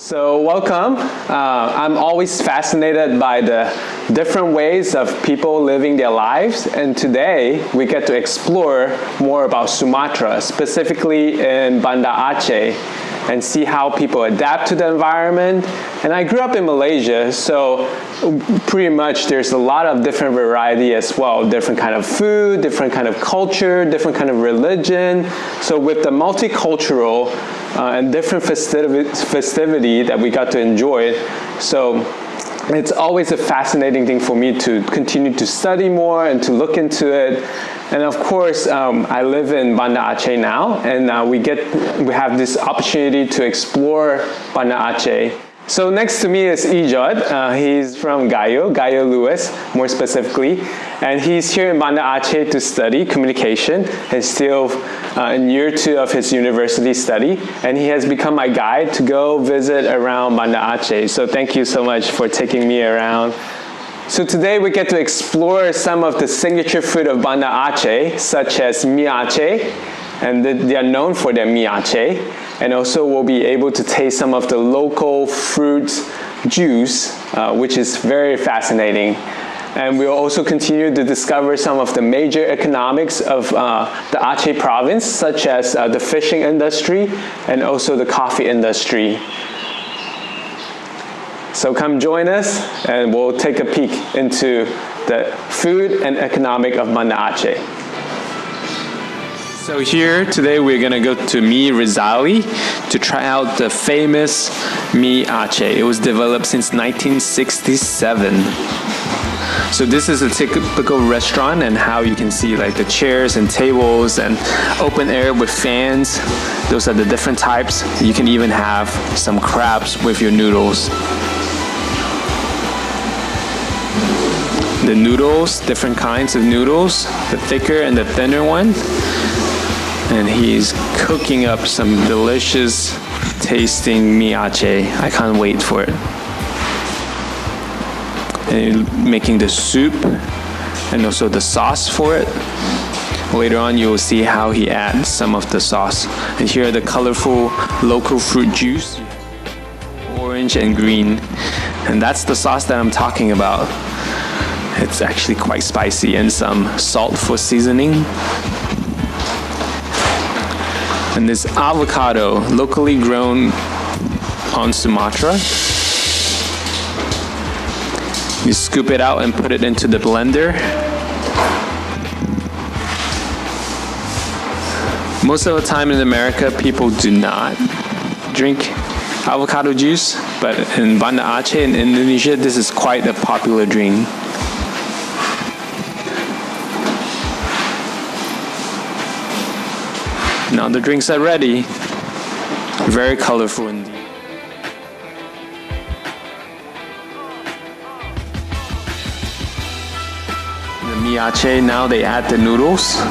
So welcome. I'm always fascinated by the different ways of people living their lives, and today we get to explore more about Sumatra, specifically in Banda Aceh, and see how people adapt to the environment. And I grew up in Malaysia, so pretty much there's a lot of different variety as well, different kind of food, different kind of culture, different kind of religion. So with the multicultural and different festivity that we got to enjoy. So it's always a fascinating thing for me to continue to study more and to look into it. And of course, I live in Banda Aceh now, and we have this opportunity to explore Banda Aceh. So next to me is Ijod. He's from Gayo Lewis, more specifically. And he's here in Banda Aceh to study communication. He's still in year 2 of his university study. And he has become my guide to go visit around Banda Aceh. So thank you so much for taking me around. So today we get to explore some of the signature food of Banda Aceh, such as mie Aceh. And they are known for their mie Aceh. And also we'll be able to taste some of the local fruit juice, which is very fascinating. And we'll also continue to discover some of the major economics of the Aceh province, such as the fishing industry and also the coffee industry. So come join us and we'll take a peek into the food and economic of Banda Aceh. So here today we're gonna go to Mie Rizali to try out the famous mie Aceh. It was developed since 1967. So this is a typical restaurant, and how you can see like the chairs and tables and open air with fans. Those are the different types. You can even have some crabs with your noodles. The noodles, different kinds of noodles, the thicker and the thinner one. And he's cooking up some delicious tasting mie Aceh. I can't wait for it. And he's making the soup and also the sauce for it. Later on you will see how he adds some of the sauce. And here are the colorful local fruit juice, orange and green. And that's the sauce that I'm talking about. It's actually quite spicy, and some salt for seasoning. And this avocado, locally grown on Sumatra. You scoop it out and put it into the blender. Most of the time in America, people do not drink avocado juice, but in Banda Aceh in Indonesia, this is quite a popular drink. Now the drinks are ready. Very colorful indeed. The mie Aceh, now they add the noodles.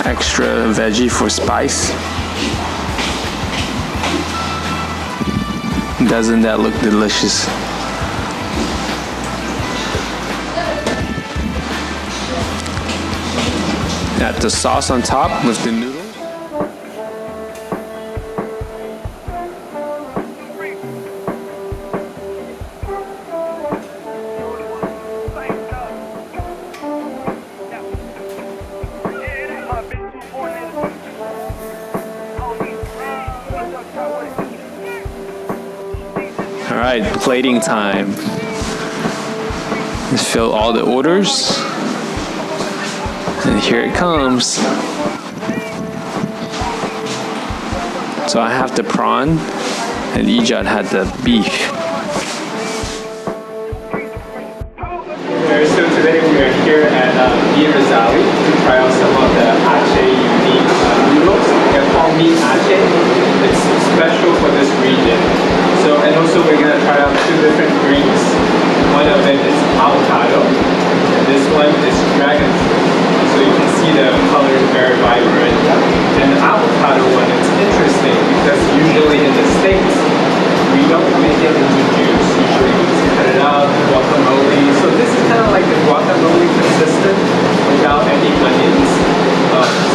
Extra veggie for spice. Doesn't that look delicious? Add the sauce on top with the noodles. All right, plating time. Let's fill all the orders. And here it comes. So I have the prawn, and Ijad had the beef. So today we are here at Mie Rizali to try out some of the Aceh unique noodles. They're called mie Aceh. It's special for this region. So, and also we're gonna try out 2 different drinks. One of it is avocado, and this one is dragon fruit. So you can see the color is very vibrant. And the avocado one is interesting because usually in the States, we don't make it into juice. Usually we just cut it out, guacamole. So this is kind of like the guacamole consistent without any onions.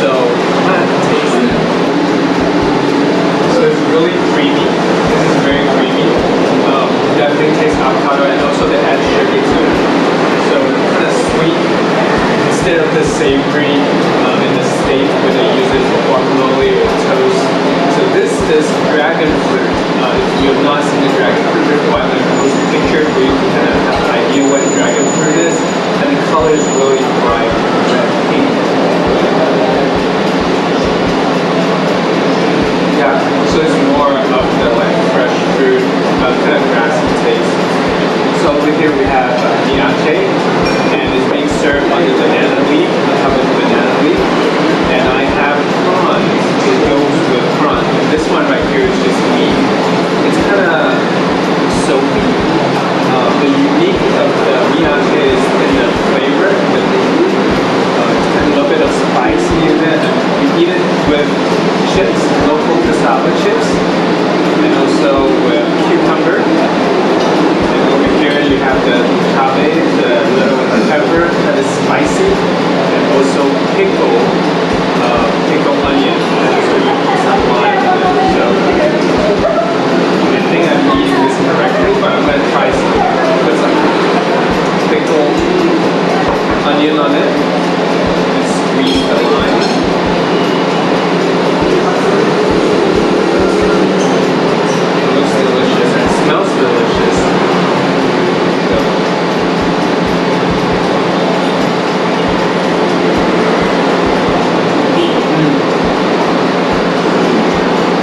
So I'm gonna taste it. really creamy. This is very creamy. Definitely tastes avocado and also they add sugar to it. So kind of sweet instead of the savory in the States where they use it for guacamole or toast. So this is dragon fruit. If you have not seen the dragon fruit before, I'm going to post a picture for you to kind of have an idea what dragon fruit is. And the color is really bright red pink. Yeah, so it's more of the like fresh fruit, kind of grassy taste. So over here we have miache, and it's being served on the banana leaf, on top of the banana leaf. And I have prawns, it goes with prawn. And this one right here is just meat. It's kind of soapy. The unique of the miache is in the flavor, the meat. It's a little bit of spicy in it. You eat it with chips, local cassava chips, and also with cucumber. And over here you have the cabe, the little pepper that is spicy, and also pickle onion. So you put some lime in it. So I think I'm eating this correctly, but I'm going to try some. Put some pickle onion on it and squeeze the lime. It looks delicious and it smells delicious.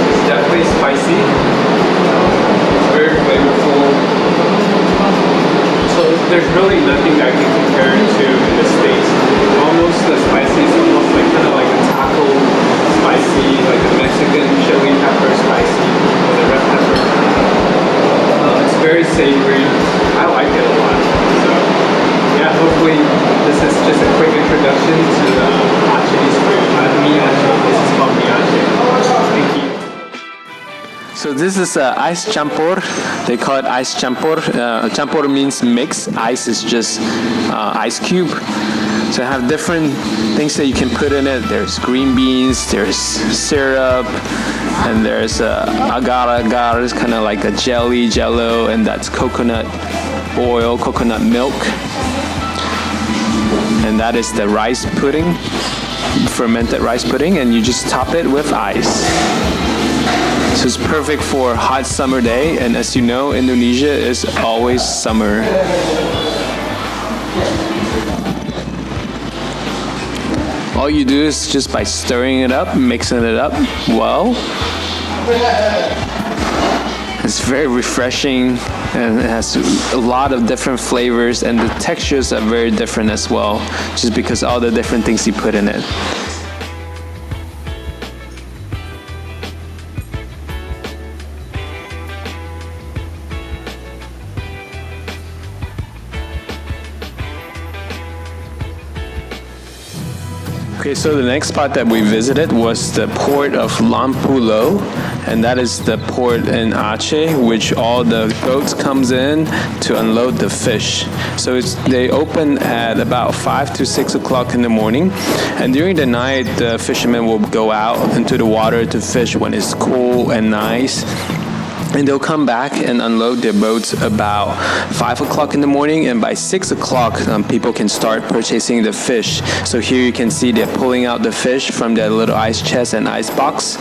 It's definitely spicy. It's very flavorful. So there's really nothing that I can compare it to in the States. Almost the spicy is almost like kind of like a taco spicy, like a Mexican chili pepper spicy with a red pepper. It's very savory. I like it a lot. So yeah, hopefully this is just a quick introduction to Aceh's food. Miache. This is called miache. Thank you. So this is ice champur. They call it ice champur. Champur means mix. Ice is just ice cube. So I have different things that you can put in it. There's green beans, there's syrup, and there's agar agar. It's kind of like a jello, and that's coconut oil, coconut milk. And that is the rice pudding, fermented rice pudding, and you just top it with ice. So it's perfect for a hot summer day, and as you know, Indonesia is always summer. All you do is just by stirring it up, mixing it up well. It's very refreshing and it has a lot of different flavors, and the textures are very different as well, just because all the different things you put in it. Okay, so the next spot that we visited was the port of Lampulo, and that is the port in Aceh, which all the boats comes in to unload the fish. So they open at about 5 to 6 o'clock in the morning, and during the night the fishermen will go out into the water to fish when it's cool and nice. And they'll come back and unload their boats about 5 o'clock in the morning, and by 6 o'clock people can start purchasing the fish. So here you can see they're pulling out the fish from their little ice chest and ice box,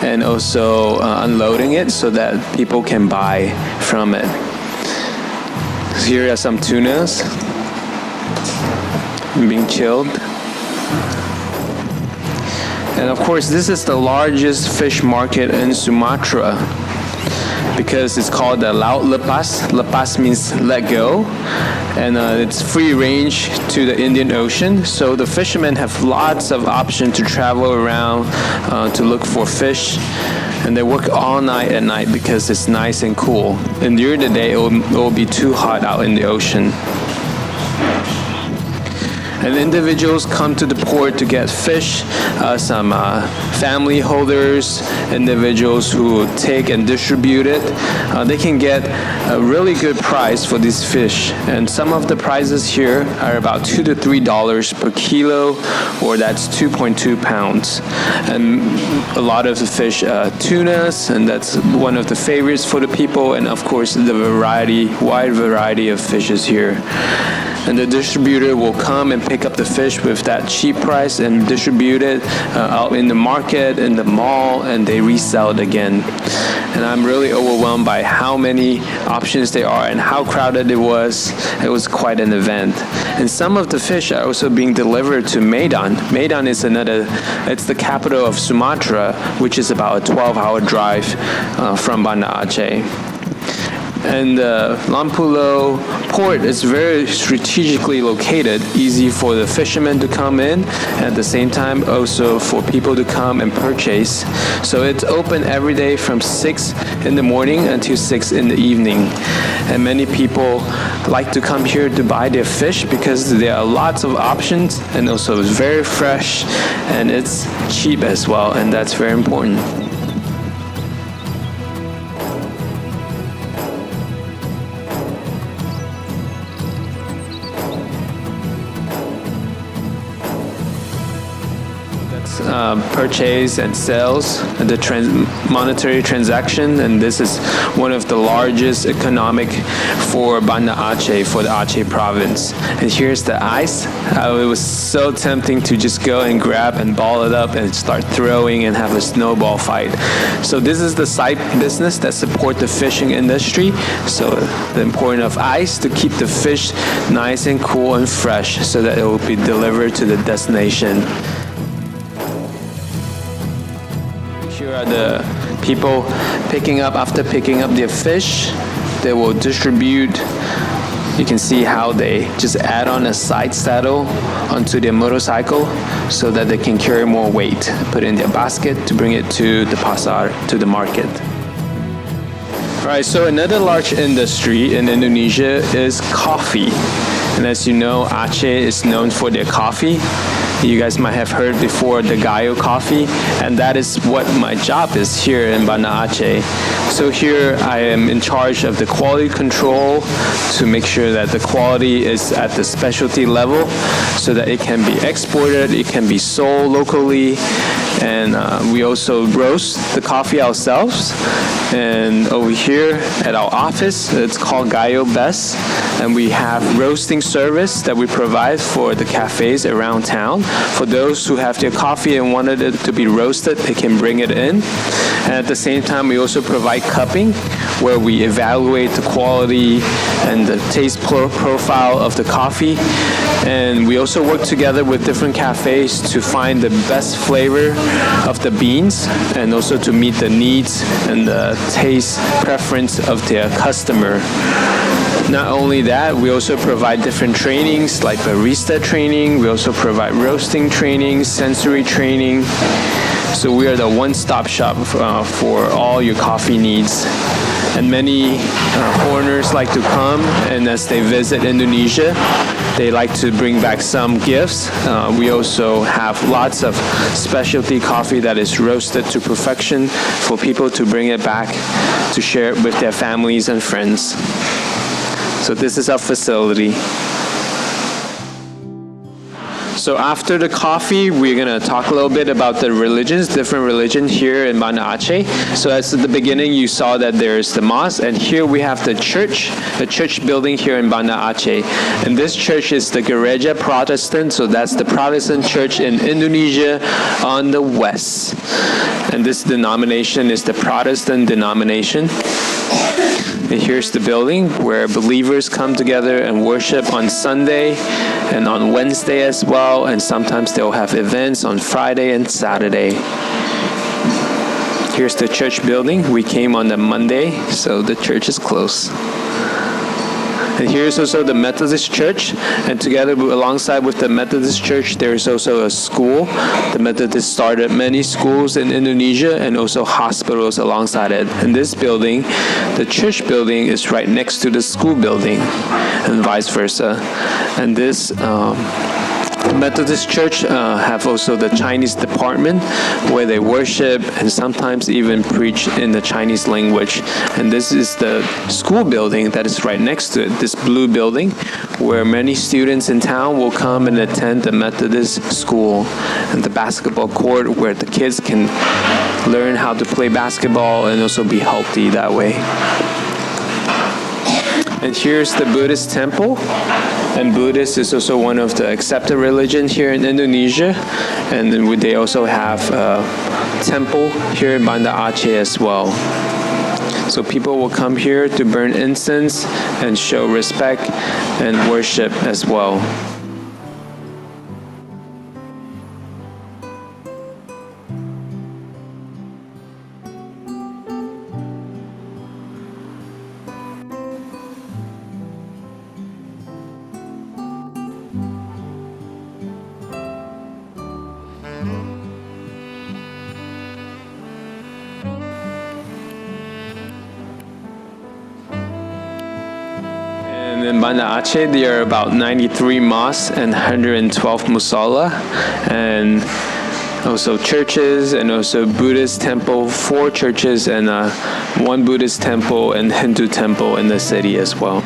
and also unloading it so that people can buy from it. So here are some tunas being chilled. And of course this is the largest fish market in Sumatra, because it's called the Laut Lepas. Lepas means let go, and it's free range to the Indian Ocean. So the fishermen have lots of options to travel around to look for fish, and they work all night at night because it's nice and cool. And during the day it will be too hot out in the ocean. And individuals come to the port to get fish, some family holders, individuals who take and distribute it. They can get a really good price for these fish. And some of the prices here are about $2 to $3 per kilo, or that's 2.2 pounds. And a lot of the fish, tunas, and that's one of the favorites for the people. And of course, the wide variety of fishes here. And the distributor will come and pick up the fish with that cheap price and distribute it out in the market, in the mall, and they resell it again. And I'm really overwhelmed by how many options there are and how crowded it was. It was quite an event. And some of the fish are also being delivered to Medan. Medan is it's the capital of Sumatra, which is about a 12-hour drive from Banda Aceh. And Lampulo port is very strategically located, easy for the fishermen to come in, and at the same time also for people to come and purchase. So it's open every day from 6 in the morning until 6 in the evening. And many people like to come here to buy their fish because there are lots of options, and also it's very fresh and it's cheap as well, and that's very important. Purchase and sales, the monetary transaction, and this is one of the largest economic for Banda Aceh, for the Aceh province. And here's the ice. It was so tempting to just go and grab and ball it up and start throwing and have a snowball fight. So this is the side business that support the fishing industry. So the importance of ice to keep the fish nice and cool and fresh so that it will be delivered to the destination. Here are the people picking up their fish. They will distribute. You can see how they just add on a side saddle onto their motorcycle so that they can carry more weight, put in their basket to bring it to the Pasar, to the market. Alright, so another large industry in Indonesia is coffee. And as you know, Aceh is known for their coffee. You guys might have heard before the Gayo coffee, and that is what my job is here in Banda Aceh. So here I am in charge of the quality control to make sure that the quality is at the specialty level so that it can be exported, it can be sold locally, and we also roast the coffee ourselves. And over here at our office, it's called Gayo Best, and we have roasting service that we provide for the cafes around town. For those who have their coffee and wanted it to be roasted, they can bring it in. And at the same time, we also provide cupping, where we evaluate the quality and the taste profile of the coffee. And we also work together with different cafes to find the best flavor of the beans, and also to meet the needs and the taste preference of their customer. Not only that, we also provide different trainings like barista training. We also provide roasting training, sensory training. So we are the one-stop shop for all your coffee needs. And many foreigners like to come, and as they visit Indonesia, they like to bring back some gifts. We also have lots of specialty coffee that is roasted to perfection for people to bring it back to share it with their families and friends. So this is our facility. So after the coffee, we're going to talk a little bit about the religions, different religions here in Banda Aceh. So as at the beginning, you saw that there's the mosque, and here we have the church building here in Banda Aceh. And this church is the Gereja Protestant, so that's the Protestant church in Indonesia on the west. And this denomination is the Protestant denomination. And here's the building where believers come together and worship on Sunday and on Wednesday as well, and sometimes they'll have events on Friday and Saturday. Here's the church building. We came on the Monday, so the church is closed. And here's also the Methodist Church, and together alongside with the Methodist Church, there is also a school. The Methodists started many schools in Indonesia and also hospitals alongside it. And this building, the church building, is right next to the school building, and vice versa. And this Methodist Church have also the Chinese department where they worship and sometimes even preach in the Chinese language. And this is the school building that is right next to it, this blue building, where many students in town will come and attend the Methodist school, and the basketball court where the kids can learn how to play basketball and also be healthy that way. And here's the Buddhist temple, and Buddhist is also one of the accepted religion here in Indonesia, and then they also have a temple here in Banda Aceh as well. So people will come here to burn incense and show respect and worship as well. And in Banda Aceh, there are about 93 mosques and 112 musalla, and also churches, and also Buddhist temple, 4 churches, and 1 Buddhist temple and Hindu temple in the city as well.